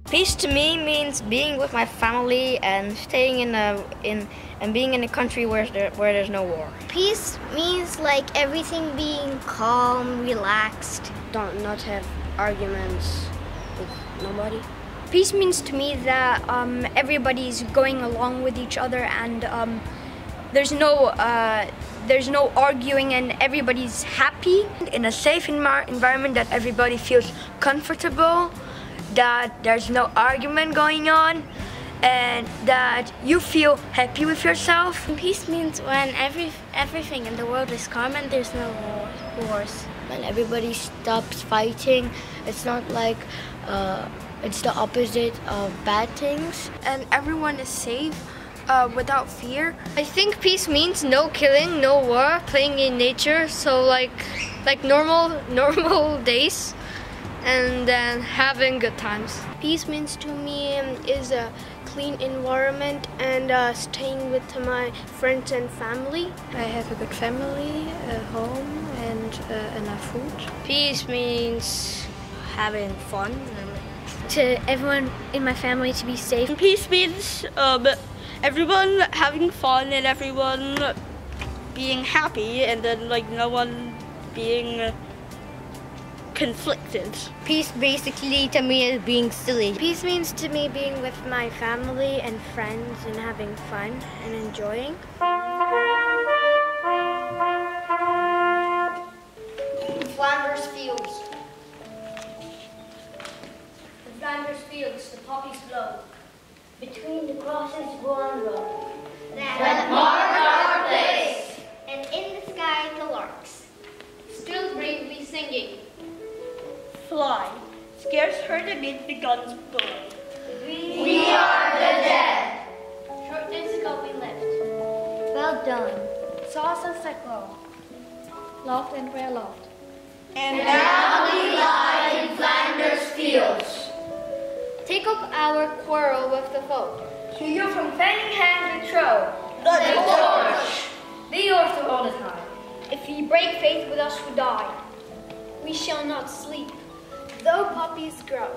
Peace to me means being with my family and staying and being in a country where there's no war. Peace means like everything being calm, relaxed. Not have arguments with nobody. Peace means to me that everybody's going along with each other and there's no arguing and everybody's happy. In a safe environment that everybody feels comfortable, that there's no argument going on, and that you feel happy with yourself. Peace means when everything in the world is calm and there's no wars. When everybody stops fighting, it's not like it's the opposite of bad things. And everyone is safe without fear. I think peace means no killing, no war, playing in nature, so like normal days, and then having good times. Peace means to me is a clean environment and staying with my friends and family. I have a good family, a home, and enough food. Peace means having fun. To everyone in my family to be safe. Peace means everyone having fun and everyone being happy, and then like no one being conflicted. Peace basically to me is being silly. Peace means to me being with my family and friends and having fun and enjoying. Flanders Fields. The Flanders Fields, the poppies blow. Between the crosses, one row. That mark our place. And in the sky, the larks. Still bravely singing. Fly, scarce heard amid the guns below. We are the dead. Short days ago we lived. Well done. Saw sunset glow. Loved and well loved. And now we lie in Flanders Fields. Take up our quarrel with the foe. To you from fanning hand we throw The torch. be yours to all the time. If ye break faith with us who die, we shall not sleep, though poppies grow.